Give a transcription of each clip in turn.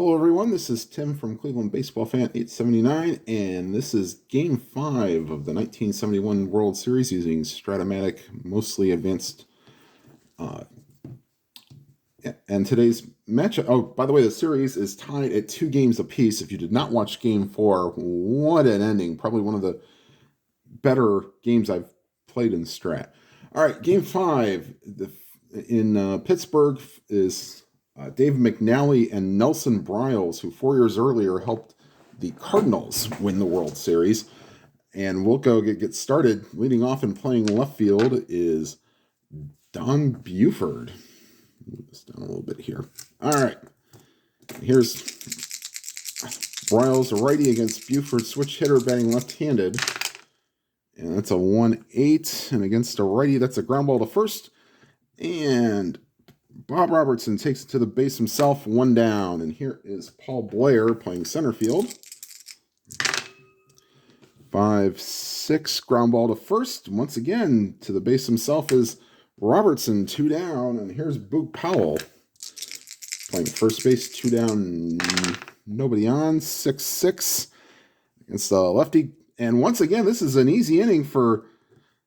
Hello, everyone. This is Tim from Cleveland Baseball Fan 879, and this is Game 5 of the 1971 World Series using Strat-O-Matic, mostly advanced. And today's matchup. Oh, by the way, the series is tied at 2 games apiece. If you did not watch Game 4, what an ending! Probably one of the better games I've played in Strat. All right, Game 5 in Pittsburgh is Dave McNally and Nelson Briles, who 4 years earlier helped the Cardinals win the World Series. And we'll go get started. Leading off and playing left field is Don Buford. Move this down a little bit here. All right. Here's Briles, a righty against Buford, switch hitter batting left-handed. And that's a 1-8. And against a righty, that's a ground ball to first. And Bob Robertson takes it to the base himself, 1 down. And here is Paul Blair playing center field. 5-6, ground ball to first. Once again, to the base himself is Robertson, 2 down. And here's Boog Powell playing first base, 2 down, nobody on, 6-6 against the lefty. And once again, this is an easy inning for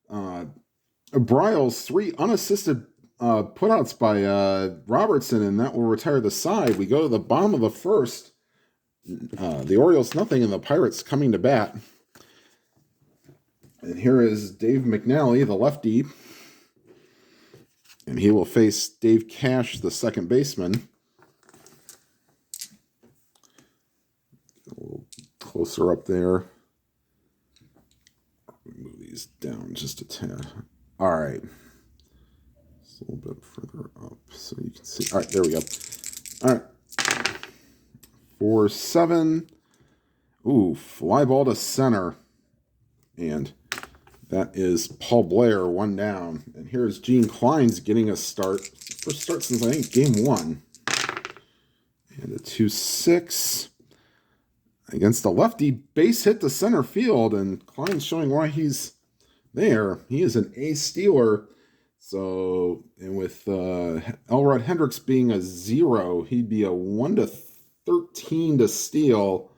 Briles. 3 unassisted putouts by Robertson, and that will retire the side. We go to the bottom of the first. The Orioles nothing, and the Pirates coming to bat. And here is Dave McNally, the lefty. And he will face Dave Cash, the second baseman. A little closer up there. Move these down just a tad. All right. Just a little bit further up so you can see. All right, there we go. All right. 4-7. Ooh, fly ball to center. And that is Paul Blair, 1 down. And here's Gene Klein's getting a start. First start since, I think, game 1. And a 2-6. Against the lefty, base hit to center field. And Klein's showing why he's there. He is an A stealer. So, and with Elrod Hendricks being a 0, he'd be a 1-13 to steal.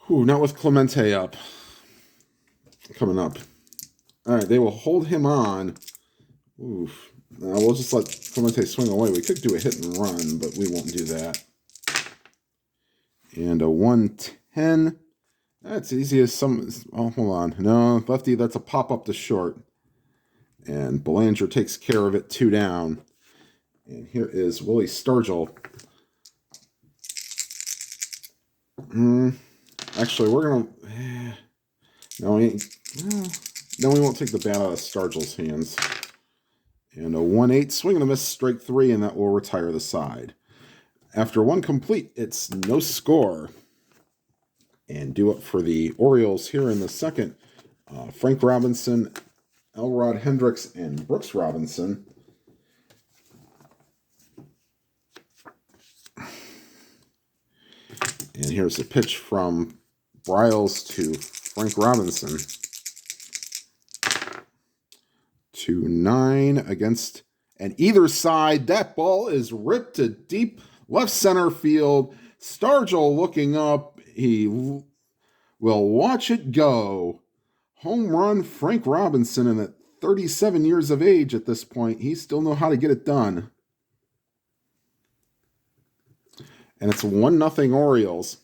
Ooh, not with Clemente up. Coming up. All right, they will hold him on. Oof. We'll just let Clemente swing away. We could do a hit and run, but we won't do that. And a 1-10. That's easy as some. Oh, hold on. No, lefty, that's a pop up to short. And Belanger takes care of it, 2 down. And here is Willie Stargell. Actually, we're going to... No, we won't take the bat out of Stargell's hands. And a 1-8, swing and a miss, strike 3, and that will retire the side. After 1 complete, it's no score. And do it for the Orioles here in the second. Frank Robinson, Elrod Hendricks, and Brooks Robinson. And here's a pitch from Briles to Frank Robinson. 2-9 against, and either side, that ball is ripped to deep left center field. Stargell looking up. He will watch it go. Home run, Frank Robinson, and at 37 years of age at this point, he still knows how to get it done. And it's 1-0 Orioles.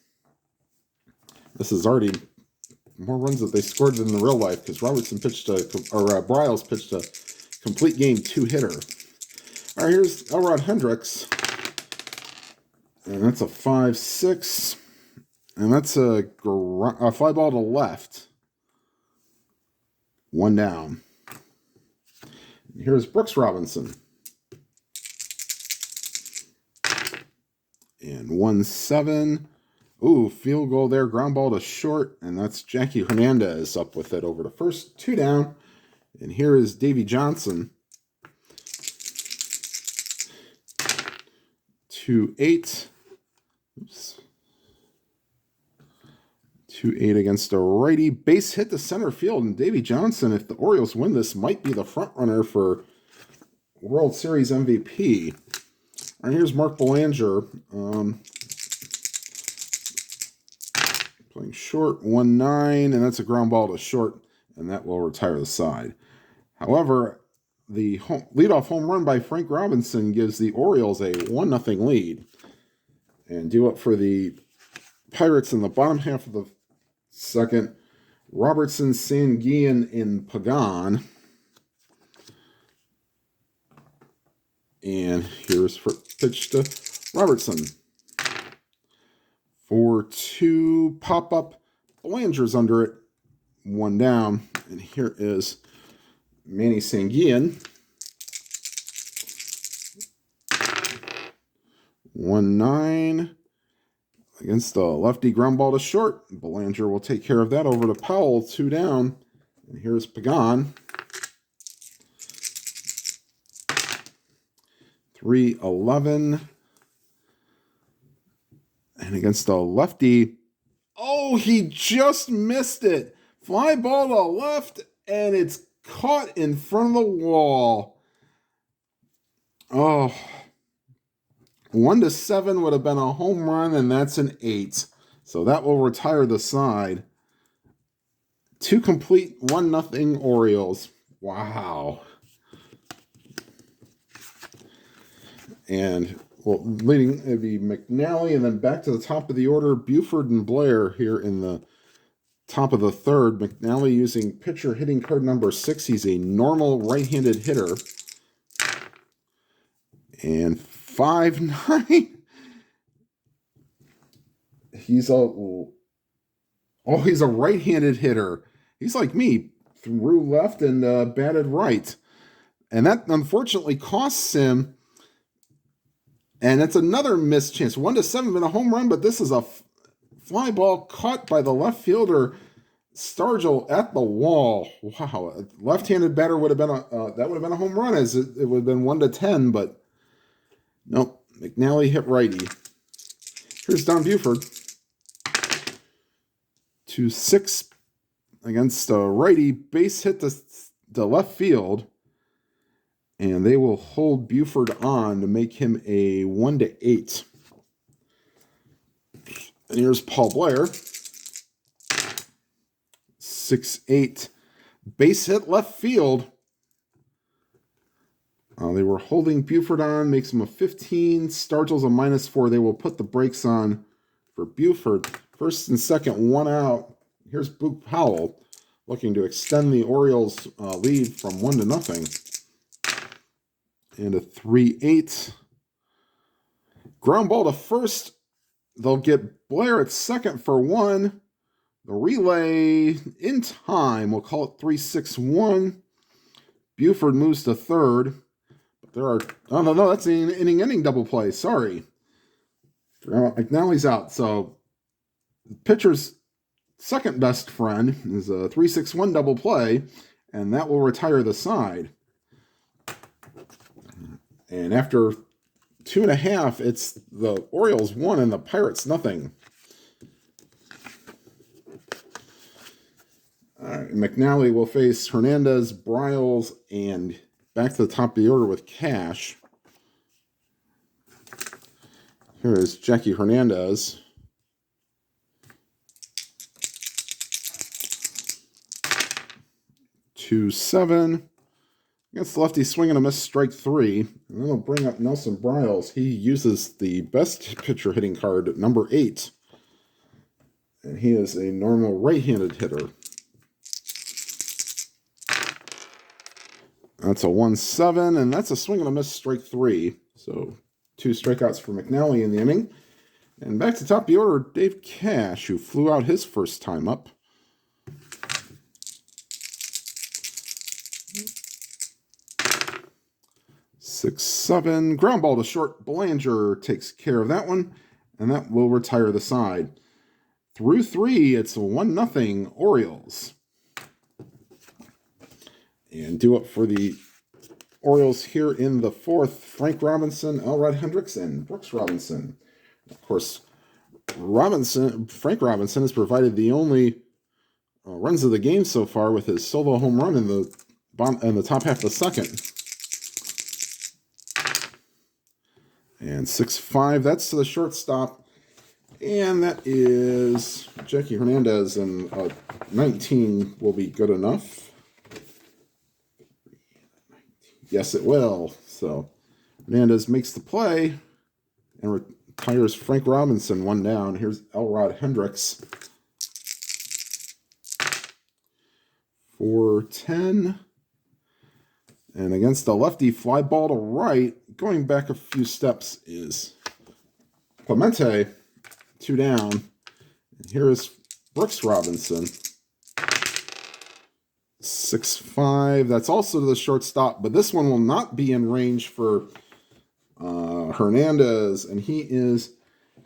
This is already more runs that they scored than in real life because Briles pitched a complete game 2-hitter. All right, here's Elrod Hendricks. And that's a 5-6. And that's a fly ball to left. 1 down. And here's Brooks Robinson. And 1-7. Ooh, field goal there, ground ball to short, and that's Jackie Hernandez up with it over to first, 2 down. And here is Davy Johnson. 2-8. Oops. 2-8 against a righty. Base hit to center field, and Davy Johnson, if the Orioles win this, might be the front runner for World Series MVP. All right, here's Mark Belanger. Playing short, 1-9, and that's a ground ball to short, and that will retire the side. However, the leadoff home run by Frank Robinson gives the Orioles a 1-0 lead. And due up for the Pirates in the bottom half of the second, Robertson, Sanguillen, and Pagan. And here's for pitch to Robertson. 4-2 pop-up. Belanger's under it. 1 down. And here is Manny Sanguillen. 1-9 against the lefty ground ball to short. Belanger will take care of that over to Powell. 2 down. And here's Pagan. 3-11. And against the lefty, oh, he just missed it. Fly ball to left, and it's caught in front of the wall. Oh, 1-7 would have been a home run, and that's an 8. So that will retire the side. 2 complete, 1-0 Orioles. Wow. And well, leading it'd be McNally, and then back to the top of the order, Buford and Blair here in the top of the third. McNally using pitcher hitting card number 6. He's a normal right-handed hitter. And 5-9. He's a right-handed hitter. He's like me, threw left and batted right. And that unfortunately costs him. And it's another missed chance. 1-7 in a home run, but this is a fly ball caught by the left fielder, Stargell, at the wall. Wow, a left-handed batter would have been a home run, as it would have been 1-10, but nope. McNally hit righty. Here's Don Buford. 2-6 against a righty, base hit the left field. And they will hold Buford on to make him a 1-8. And here's Paul Blair. 6-8. Base hit left field. They were holding Buford on, makes him a 15. Stargell's a -4. They will put the brakes on for Buford. First and second, 1 out. Here's Boog Powell looking to extend the Orioles' lead from 1-0. And a 3-8. Ground ball to first. They'll get Blair at second for 1. The relay in time. We'll call it 3-6-1. Buford moves to third. But there are... Oh, no, that's an inning double play. Sorry. McNally's out. So the pitcher's second best friend is a 3-6-1 double play. And that will retire the side. And after 2.5, it's the Orioles 1 and the Pirates 0. All right, McNally will face Hernandez, Briles, and back to the top of the order with Cash. Here is Jackie Hernandez. 2-7. Against the lefty, swing and a miss, strike 3. And then we'll bring up Nelson Briles. He uses the best pitcher hitting card, number 8. And he is a normal right-handed hitter. That's a 1-7, and that's a swing and a miss, strike 3. So 2 strikeouts for McNally in the inning. And back to top of the order, Dave Cash, who flew out his first time up. 6-7. Ground ball to short. Belanger takes care of that one, and that will retire the side. Through 3, it's 1-0 Orioles. And due up for the Orioles here in the fourth, Frank Robinson, Elrod Hendricks, and Brooks Robinson. Of course, Frank Robinson has provided the only runs of the game so far with his solo home run in the top half of the second. And 6-5, that's to the shortstop. And that is Jackie Hernandez, and 19 will be good enough. Yes, it will. So Hernandez makes the play and retires Frank Robinson, 1 down. Here's Elrod Hendricks. 4-10. And against a lefty fly ball to right, going back a few steps is Clemente, 2 down. And here is Brooks Robinson. 6-5. That's also to the shortstop, but this one will not be in range for Hernandez, and he is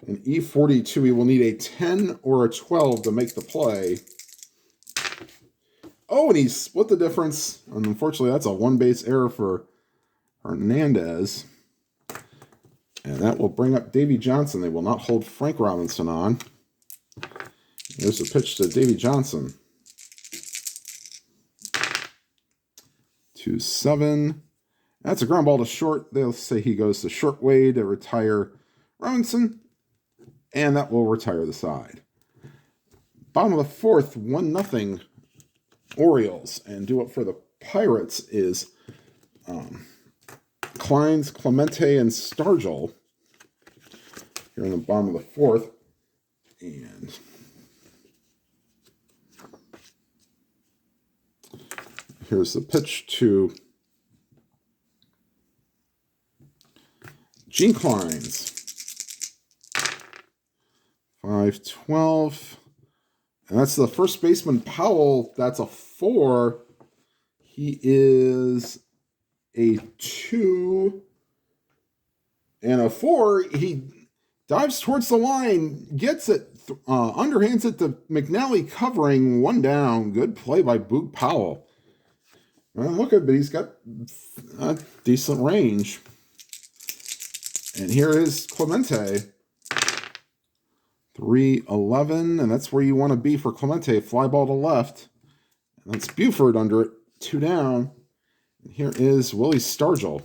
an E42. He will need a 10 or a 12 to make the play. Oh, and he split the difference. And unfortunately, that's a 1-base error for Hernandez. And that will bring up Davy Johnson. They will not hold Frank Robinson on. There's a pitch to Davy Johnson. 2-7. That's a ground ball to short. They'll say he goes to short way to retire Robinson. And that will retire the side. Bottom of the 4th, 1-0 Orioles. And due up for the Pirates is Kleins, Clemente, and Stargell. Here in the bottom of the 4th. And here's the pitch to Gene Kleins. 5-12. And that's the first baseman, Powell. That's a 4. He is a 2 and a 4. He dives towards the line, gets it, underhands it to McNally, covering, 1 down. Good play by Boog Powell. Well, look at it, but he's got a decent range. And here is Clemente. 3-11, and that's where you want to be for Clemente. Fly ball to left. And that's Buford under it. 2 down. And here is Willie Stargell.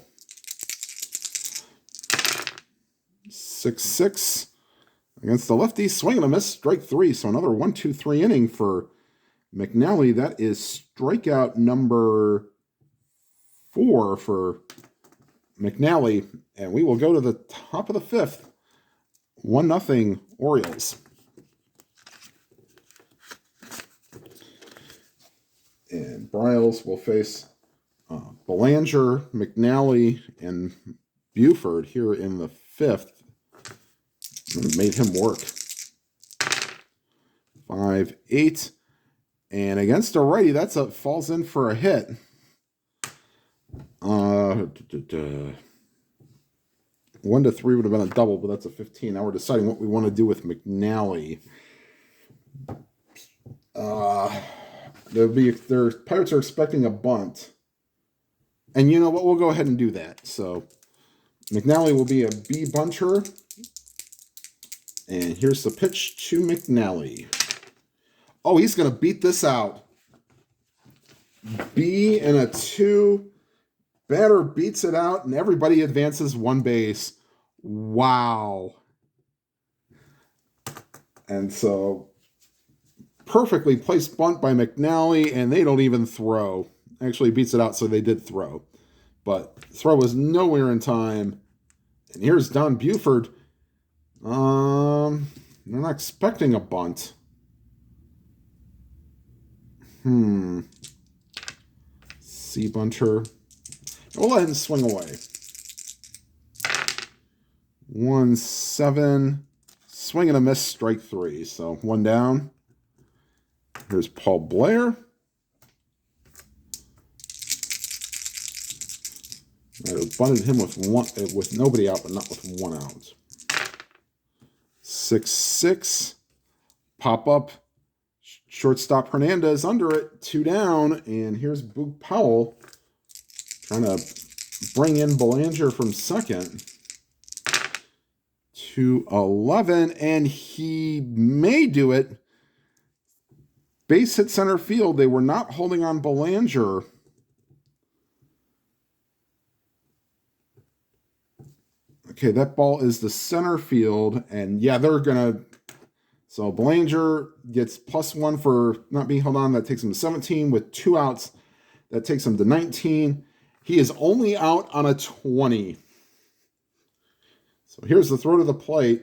6-6 against the lefty. Swing and a miss. Strike 3. So another 1-2-3 inning for McNally. That is strikeout number 4 for McNally. And we will go to the top of the 5th. 1-0 Orioles. And Briles will face Belanger, McNally, and Buford here in the 5th. And made him work. 5-8. And against a righty, that's a falls in for a hit. 1-3 would have been a double, but that's a 15. Now we're deciding what we want to do with McNally. Their Pirates are expecting a bunt. And you know what? We'll go ahead and do that. So McNally will be a B bunter. And here's the pitch to McNally. Oh, he's going to beat this out. B and a 2. Batter beats it out, and everybody advances 1 base. Wow. And so, perfectly placed bunt by McNally, and they don't even throw. Actually, beats it out, so they did throw. But throw was nowhere in time. And here's Don Buford. They're not expecting a bunt. C bunter. We'll let him swing away. 1-7. Swing and a miss, strike 3. So 1 down. Here's Paul Blair. I bunted him with nobody out, but not with 1 out. 6-6. Pop up. Shortstop Hernandez under it. 2 down. And here's Boog Powell trying to bring in Belanger from second. 2-11. And he may do it. Base hit center field. They were not holding on Belanger. Okay, that ball is the center field, and yeah, they're gonna. So Belanger gets +1 for not being held on. That takes him to 17 with 2 outs. That takes him to 19. He is only out on a 20. So here's the throw to the plate,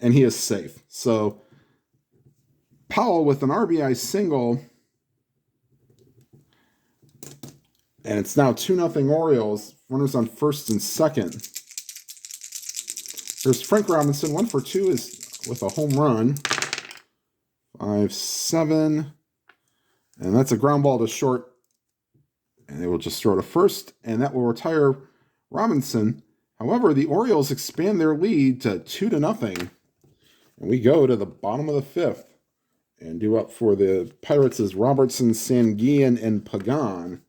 and he is safe. So Powell with an RBI single, and it's now 2-0 Orioles. Runners on first and second. There's Frank Robinson, 1 for 2 is with a home run. 5-7. And that's a ground ball to short. And they will just throw to first, and that will retire Robinson. However, the Orioles expand their lead to 2-0. And we go to the bottom of the fifth. And due up for the Pirates is Robertson, Sanguillen, and Pagan.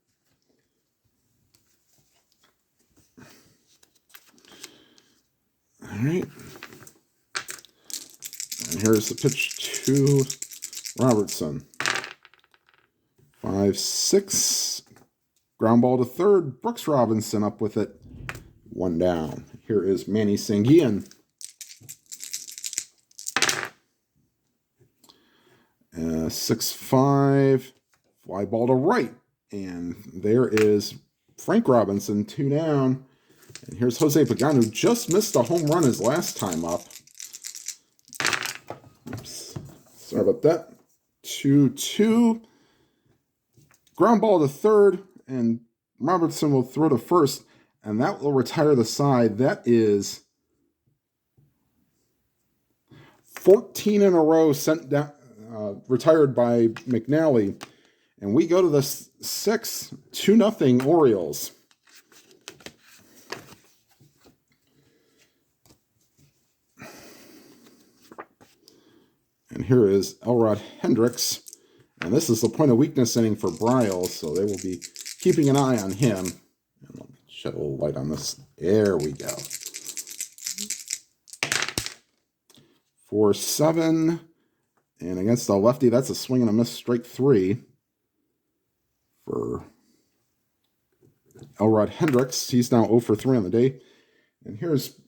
All right. And here's the pitch to Robertson. 5-6. Ground ball to third. Brooks Robinson up with it. 1 down. Here is Manny Sanguillen. 6-5. Fly ball to right. And there is Frank Robinson, 2 down. And here's Jose Pagan, who just missed a home run his last time up. Oops. Sorry about that. 2-2. Ground ball to third, and Robertson will throw to first, and that will retire the side. That is 14 in a row sent down, retired by McNally. And we go to the 6th, 2-0 Orioles. And here is Elrod Hendricks. And this is the point of weakness inning for Briles, so they will be keeping an eye on him. And let me shed a little light on this. There we go. 4-7. And against the lefty, that's a swing and a miss, strike 3 for Elrod Hendricks. He's now 0 for 3 on the day. And here's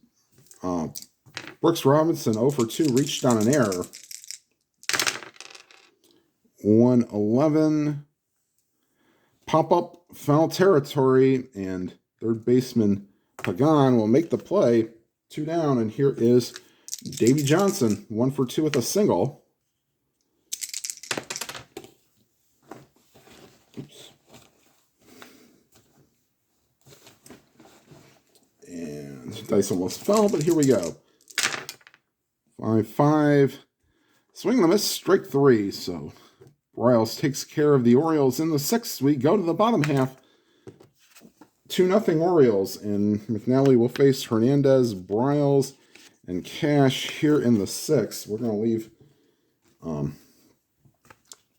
Brooks Robinson, 0 for 2, reached on an error. 1-11. Pop-up foul territory, and third baseman Pagan will make the play. 2 down, and here is Davey Johnson, 1 for 2 with a single. Oops. And dice almost fell, but here we go. 5-5. Swing and a miss, strike 3, so Briles takes care of the Orioles in the 6th. We go to the bottom half. 2-0 Orioles, and McNally will face Hernandez, Briles, and Cash here in the 6th. We're going to leave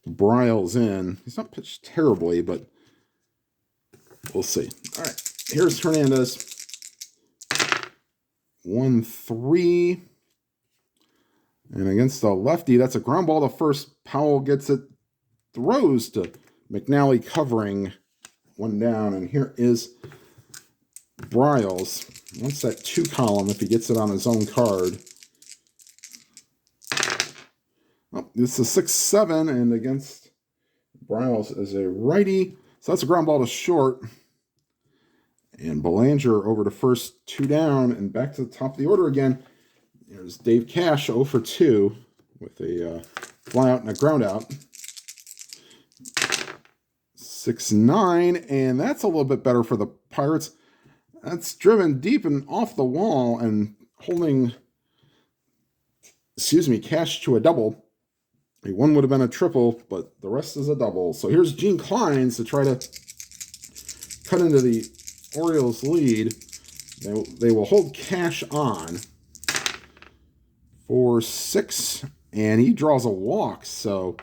Briles in. He's not pitched terribly, but we'll see. All right, here's Hernandez. 1-3. And against the lefty, that's a ground ball to first. Powell gets it. Throws to McNally covering. 1 down. And here is Briles. Wants that 2 column if he gets it on his own card. Oh, this is 6-7. And against Briles is a righty. So that's a ground ball to short. And Belanger over to first. 2 down. And back to the top of the order again. There's Dave Cash, 0 for 2 with a fly out and a ground out. 6-9, and that's a little bit better for the Pirates. That's driven deep and off the wall and holding, Cash to a double. A 1 would have been a triple, but the rest is a double. So here's Gene Kleins to try to cut into the Orioles' lead. They will hold Cash on. 4-6, and he draws a walk. So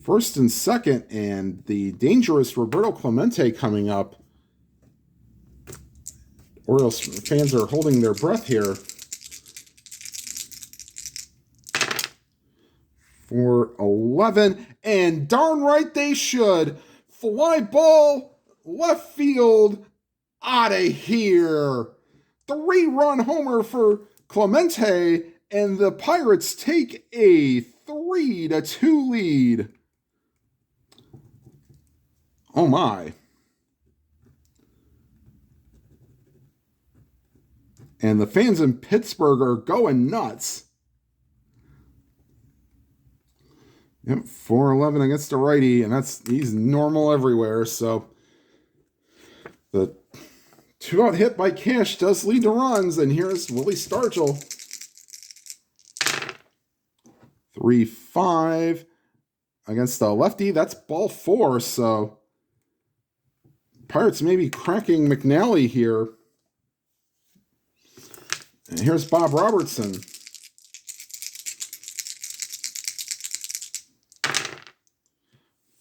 first and second, and the dangerous Roberto Clemente coming up. Orioles fans are holding their breath here. 4-11, and darn right they should. Fly ball, left field, out of here. 3-run homer for Clemente, and the Pirates take a 3-2 lead. Oh my. And the fans in Pittsburgh are going nuts. Yep, 4-11 against a righty, and he's normal everywhere. So the 2-out hit by Cash does lead to runs, and here's Willie Stargell. 3-5 against the lefty. That's ball 4. So Pirates may be cracking McNally here. And here's Bob Robertson.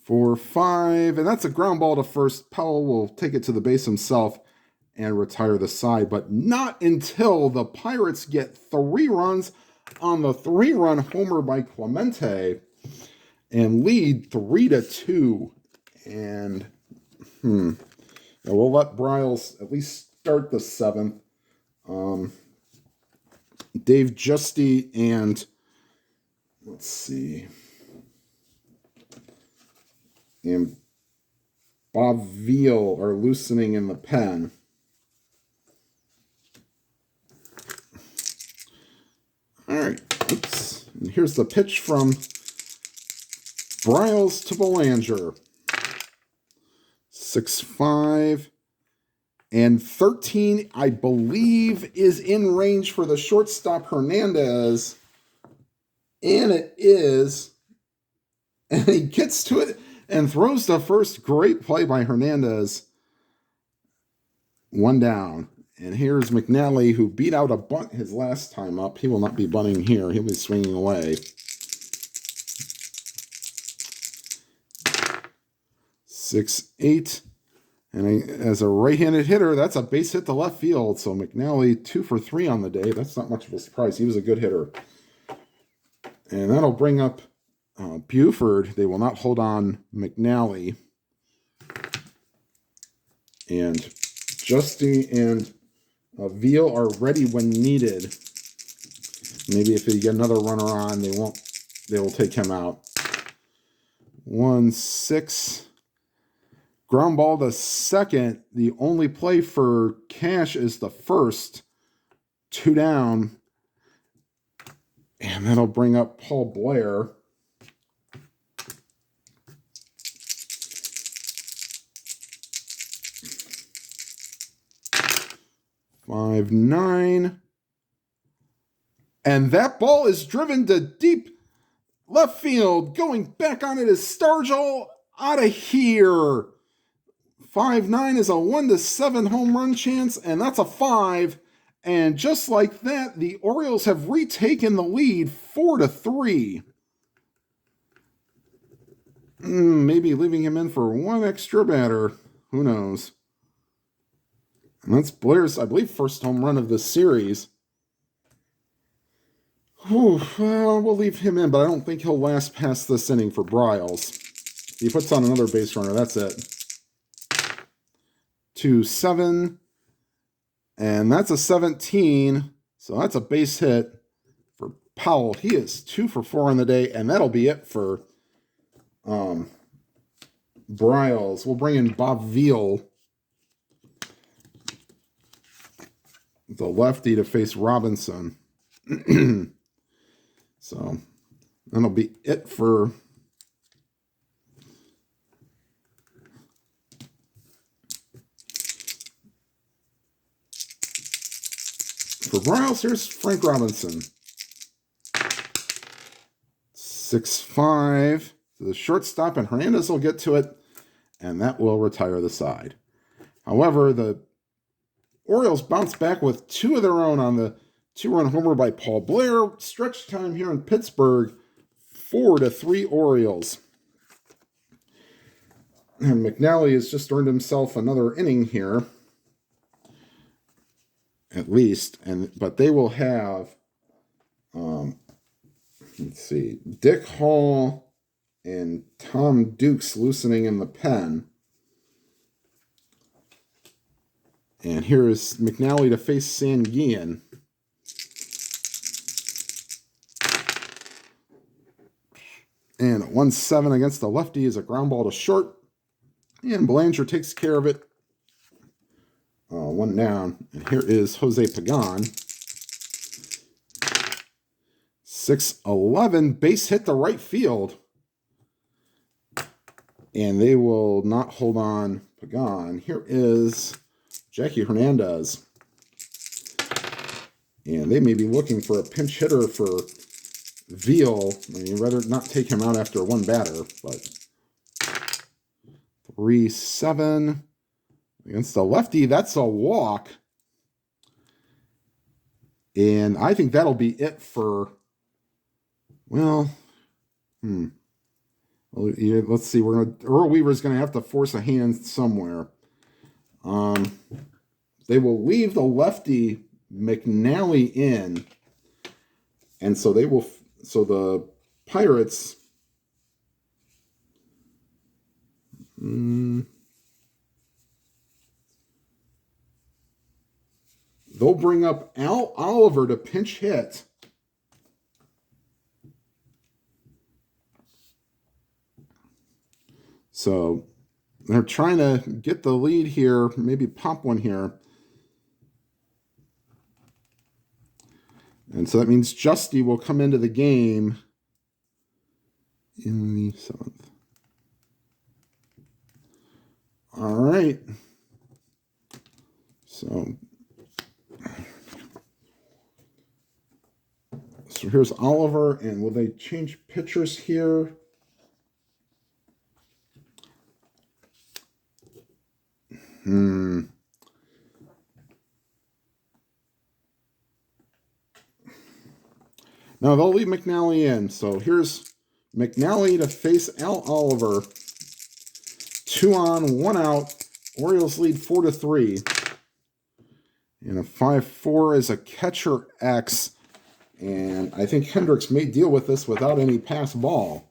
4-5, and that's a ground ball to first. Powell will take it to the base himself and retire the side, but not until the Pirates get 3 runs on the 3-run homer by Clemente and lead 3-2. And we'll let Briles at least start the 7th. Dave Justy and let's see, and Bob Veal are loosening in the pen. All right. Oops. And here's the pitch from Briles to Belanger. 6-5. And 13, I believe, is in range for the shortstop Hernandez. And it is. And he gets to it and throws to first. Great play by Hernandez. 1 down. And here's McNally, who beat out a bunt his last time up. He will not be bunting here. He'll be swinging away. 6-8. And as a right-handed hitter, that's a base hit to left field. So McNally 2 for 3 on the day. That's not much of a surprise. He was a good hitter. And that'll bring up Buford. They will not hold on McNally. And Justy and Veal are ready when needed. Maybe if they get another runner on, they will take him out. 1-6. Ground ball to second. The only play for Cash is the first. 2 down. And that'll bring up Paul Blair. Five, 9. And that ball is driven to deep left field. Going back on it is Stargell. Out of here. 5-9 is a 1-7 home run chance, and that's a 5. And just like that, the Orioles have retaken the lead 4-3. Maybe leaving him in for 1 extra batter. Who knows? And that's Blair's, I believe, first home run of the series. Well, we'll leave him in, but I don't think he'll last past this inning for Briles. If he puts on another base runner, that's it. 2-7. And that's a 17. So that's a base hit for Powell. He is 2 for 4 on the day, and that'll be it for Briles. We'll bring in Bob Veal, the lefty, to face Robinson. So that'll be it for Briles. Here's Frank Robinson. 6-5 to the shortstop, and Hernandez will get to it, and that will retire the side. However, the Orioles bounce back with 2 of their own on the 2-run homer by Paul Blair. Stretch time here in Pittsburgh, 4-3 Orioles. And McNally has just earned himself another inning here, at least. But they will have, let's see, Dick Hall and Tom Dukes loosening in the pen. And here is McNally to face Sanguian. And 1-7 against the lefty is a ground ball to short. And Belanger takes care of it. 1 down. And here is Jose Pagan. 6-11, base hit to right field. And they will not hold on Pagan. Here is Jackie Hernandez. And they may be looking for a pinch hitter for Veal. I mean, rather not take him out after one batter, but 3-7 against the lefty. That's a walk. And I think that'll be it for, well, let's see. Earl Weaver's going to have to force a hand somewhere. They will leave the lefty McNally in, and so the Pirates they'll bring up Al Oliver to pinch hit. So they're trying to get the lead here, maybe pop one here. And so that means Justy will come into the game in the 7th. All right. So here's Oliver, and will they change pitchers here? No, they'll leave McNally in. So here's McNally to face Al Oliver. 2 on, 1 out. Orioles lead 4-3. And a 5-4 is a catcher X. And I think Hendricks may deal with this without any pass ball.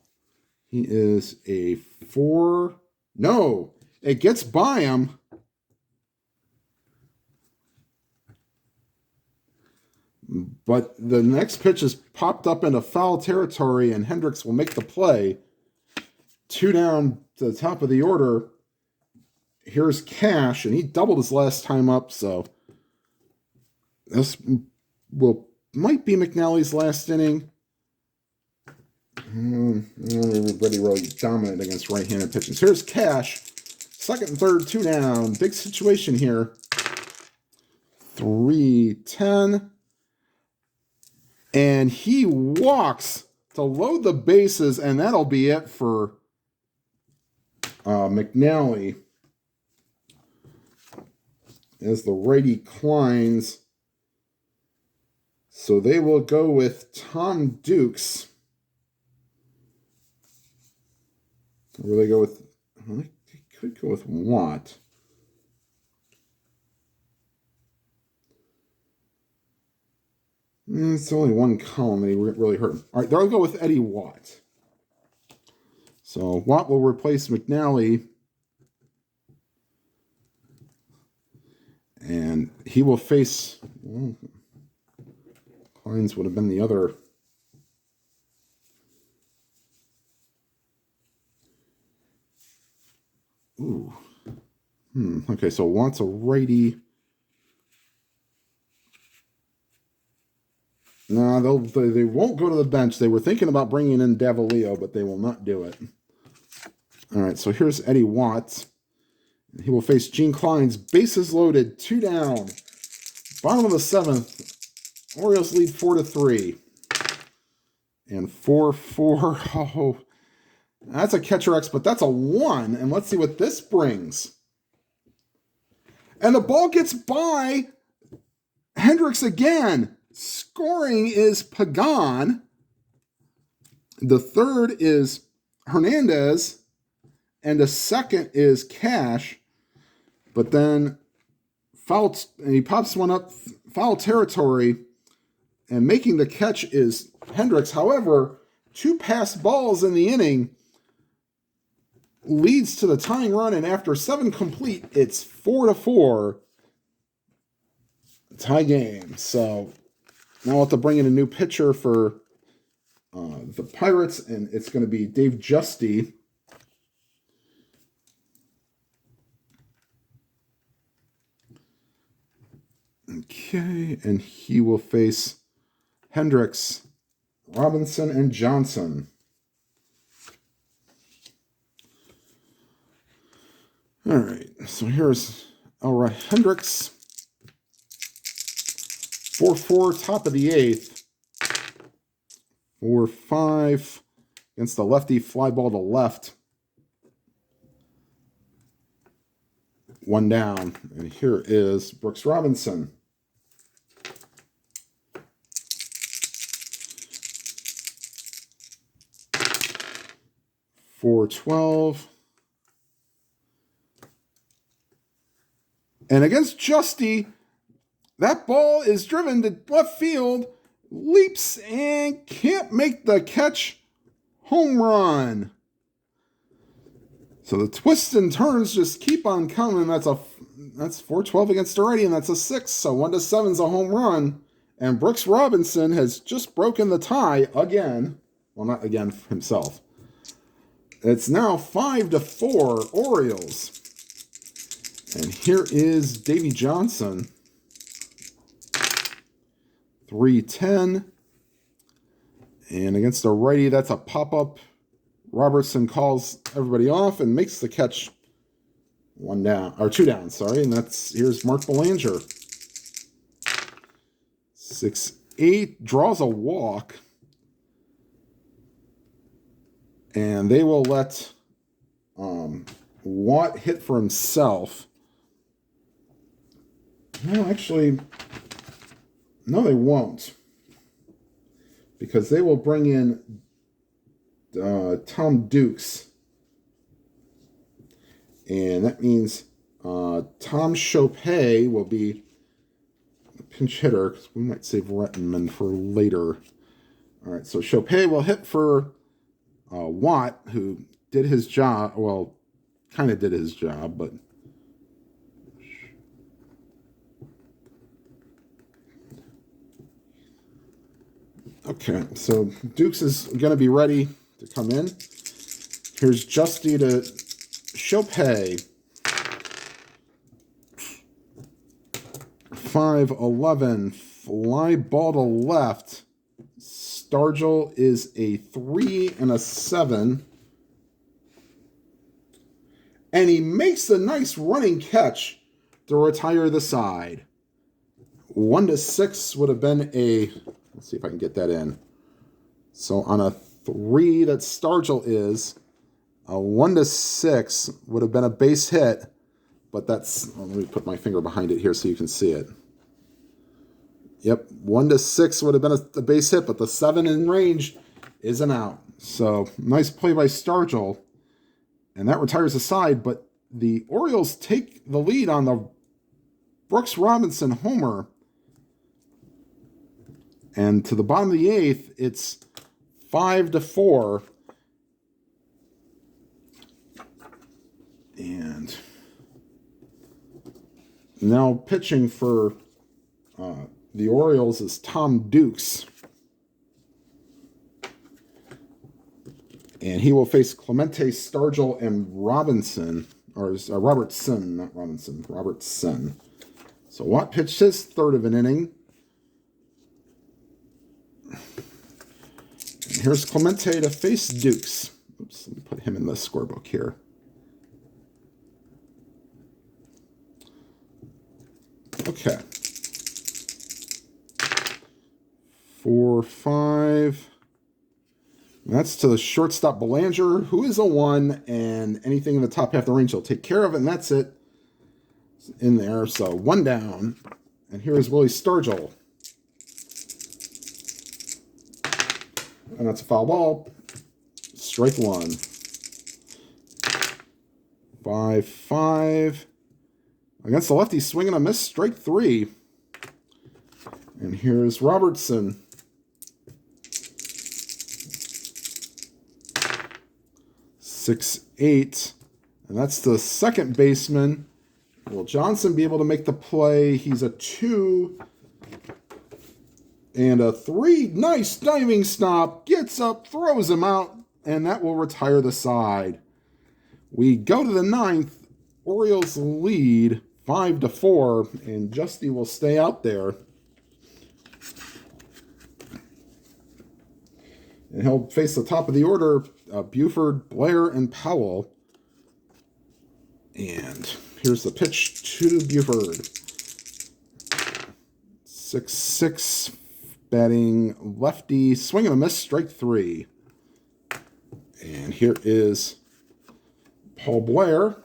He is a 4. No, it gets by him. But the next pitch is popped up into foul territory, and Hendricks will make the play. 2 down to the top of the order. Here's Cash, and he doubled his last time up, so this might be McNally's last inning. Everybody really dominant against right-handed pitchers. Here's Cash. 2nd and 3rd, 2 down. Big situation here. 3-10. And he walks to load the bases, and that'll be it for McNally. As the righty climbs. So they will go with Tom Dukes. Or will they go with, well, they could go with Watt. It's only one column that he really hurt him. All right, they'll go with Eddie Watt. So Watt will replace McNally. And he will face, well, Kleins would have been the other. Ooh. Okay, so Watt's a righty. No, they won't go to the bench. They were thinking about bringing in Davalillo, but they will not do it. All right, so here's Eddie Watts. He will face Gene Kleins. Bases loaded, 2 down. Bottom of the 7th. Orioles lead 4-3. And 4-4. Oh, that's a catcher X, but that's a 1. And let's see what this brings. And the ball gets by Hendricks again. Scoring is Pagan. The 3rd is Hernandez. And the 2nd is Cash. But then he pops one up, foul territory. And making the catch is Hendricks. However, 2 passed balls in the inning leads to the tying run. And after 7 complete, it's 4-4. tie game. So now I'll have to bring in a new pitcher for the Pirates, and it's going to be Dave Justy. Okay, and he will face Hendricks, Robinson, and Johnson. All right, so here's Elroy Hendricks. 4-4, top of the 8th. 4-5 against the lefty, fly ball to left. 1 down. And here is Brooks Robinson. .412. And against Justy, that ball is driven to left field, leaps and can't make the catch. Home run. So the twists and turns just keep on coming. That's 412 against a righty, and that's a 6. So 1-7 is a home run. And Brooks Robinson has just broken the tie again. Well, not again himself. It's now 5-4 Orioles. And here is Davey Johnson. 3-10. And against a righty, that's a pop-up. Robertson calls everybody off and makes the catch. 2 down, sorry. And here's Mark Belanger. 6-8, draws a walk. And they will let Watt hit for himself. No, actually, no, they won't. Because they will bring in Tom Dukes. And that means Tom Chopay will be the pinch hitter, because we might save Rettenman for later. All right, so Chopay will hit for Watt, who did his job. Well, kind of did his job, but okay, so Dukes is going to be ready to come in. Here's Justy to Chopay. 5-11, fly ball to left. Stargell is a 3 and a 7. And he makes a nice running catch to retire the side. 1-6 would have been a... Let's see if I can get that in. So on a 3 that Stargell is, a 1-6 would have been a base hit. But that's... Let me put my finger behind it here so you can see it. Yep, 1-6 would have been a base hit, but the 7 in range is an out. So nice play by Stargell. And that retires the side, but the Orioles take the lead on the Brooks Robinson homer. And to the bottom of the 8th, it's 5-4. And now pitching for the Orioles is Tom Dukes. And he will face Clemente, Stargell, and Robinson. Or Robertson, not Robinson. Robertson. So Watt pitched his 3rd of an inning. And here's Clemente to face Dukes. Oops, let me put him in the scorebook here. Okay. 4-5. That's to the shortstop Belanger, who is a 1, and anything in the top half of the range he'll take care of, and that's it in there. So 1 down. And here is Willie Stargell. And that's a foul ball. Strike 1. 5-5. Against the lefty, swinging a miss, strike 3. And here's Robertson. 6-8. And that's the second baseman Will Johnson be able to make the play? He's a 2 and a 3. Nice diving stop. Gets up, throws him out, and that will retire the side. We go to the 9th. Orioles lead 5-4, and Justy will stay out there. And he'll face the top of the order, Buford, Blair, and Powell. And here's the pitch to Buford. 6-6, batting lefty, swing and a miss, strike 3. And here is Paul Blair.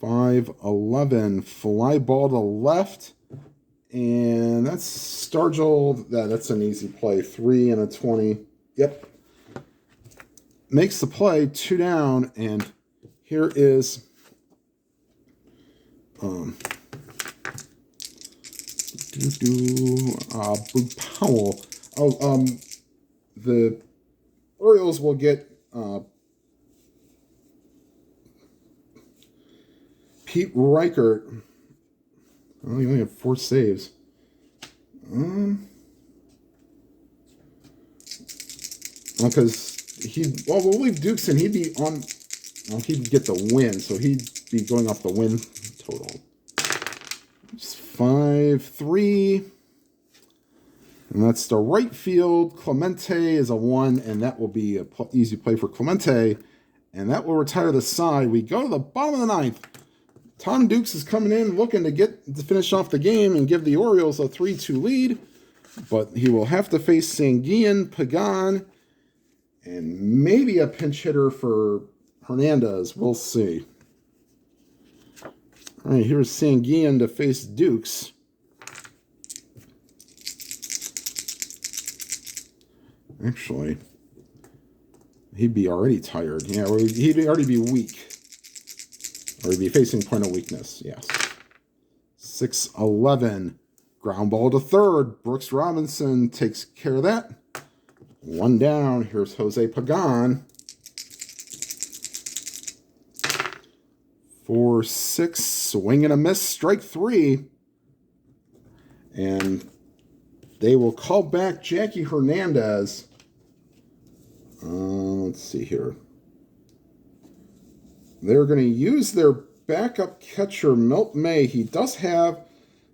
5-11, fly ball to left. And that's Stargell. That's an easy play. 3 and a 20. Yep. Makes the play, 2 down. And here is Boog Powell. The Orioles will get Pete Reichert. Oh, he only had 4 saves. Because we'll leave Dukes and he'd be on. Well, he'd get the win, so he'd be going off the win total. It's 5-3. And that's the right field. Clemente is a 1, and that will be an easy play for Clemente. And that will retire the side. We go to the bottom of the 9th. Tom Dukes is coming in looking to finish off the game and give the Orioles a 3-2 lead. But he will have to face Sanguillen, Pagan, and maybe a pinch hitter for Hernandez. We'll see. All right, here's Sanguillen to face Dukes. Actually, he'd be already tired. Yeah, he'd already be weak. Or he'd be facing point of weakness, yes. 6-11. Ground ball to third. Brooks Robinson takes care of that. 1 down. Here's Jose Pagan. 4-6. Swing and a miss. Strike 3. And they will call back Jackie Hernandez. Let's see here. They're going to use their backup catcher, Milt May. He does have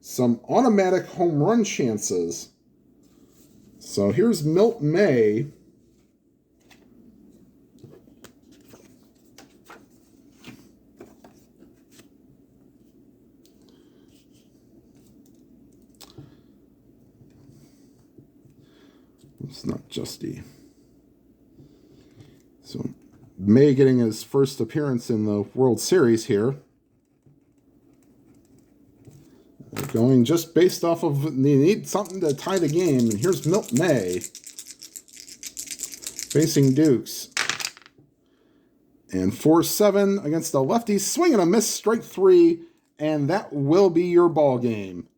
some automatic home run chances. So here's Milt May. It's not Justy. So May getting his first appearance in the World Series here. They're going just based off of, they need something to tie the game. And here's Milt May facing Dukes. And 4-7 against the lefty. Swing and a miss, strike 3. And that will be your ball game.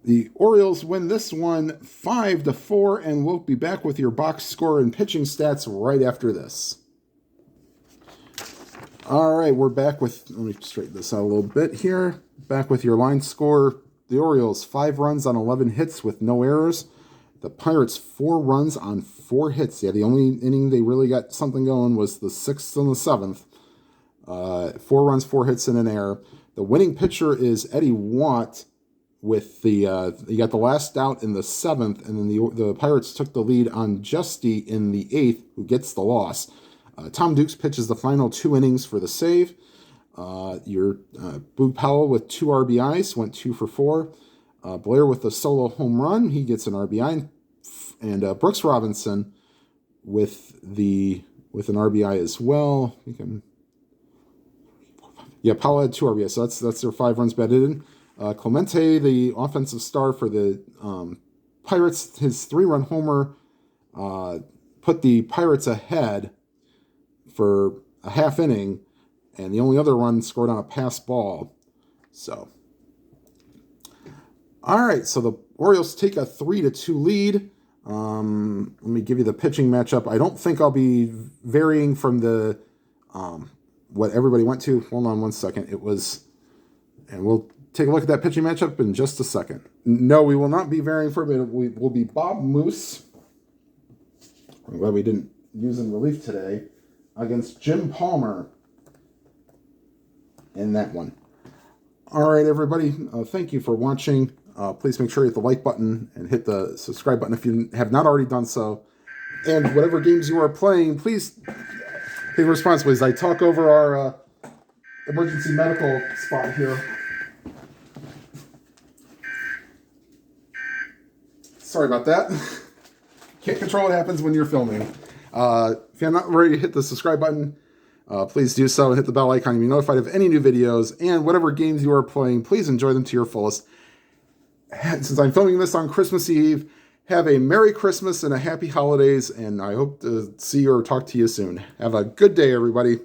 The Orioles win this one 5-4, and we'll be back with your box score and pitching stats right after this. All right, we're back with, let me straighten this out a little bit here. Back with your line score. The Orioles, 5 runs on 11 hits with no errors. The Pirates, 4 runs on 4 hits. Yeah, the only inning they really got something going was the 6th and the 7th. 4 runs, 4 hits, and an error. The winning pitcher is Eddie Watt. With the you got the last out in the 7th, and then the Pirates took the lead on Justy in the 8th, who gets the loss. Tom Dukes pitches the final 2 innings for the save. Your Boog Powell with 2 RBIs went 2 for 4. Blair with a solo home run, he gets an RBI, and Brooks Robinson with an RBI as well. Powell had 2 RBIs, so that's their 5 runs batted in. Clemente, the offensive star for the Pirates, his 3-run homer put the Pirates ahead for a half inning, and the only other run scored on a pass ball. So, all right, so the Orioles take a 3-2 lead. Let me give you the pitching matchup. I don't think I'll be varying from the what everybody went to. Hold on one second. It was, and we'll take a look at that pitching matchup in just a second. No, we will not be varying from it. We will be Bob Moose. I'm glad we didn't use in relief today against Jim Palmer in that one. All right, everybody. Thank you for watching. Please make sure you hit the like button and hit the subscribe button if you have not already done so. And whatever games you are playing, please take responsibly as I talk over our emergency medical spot here. Sorry about that. Can't control what happens when you're filming. If you're not ready to hit the subscribe button, please do so and hit the bell icon to be notified of any new videos. And whatever games you are playing, please enjoy them to your fullest. Since I'm filming this on Christmas Eve, have a Merry Christmas and a Happy Holidays, and I hope to see or talk to you soon. Have a good day, everybody.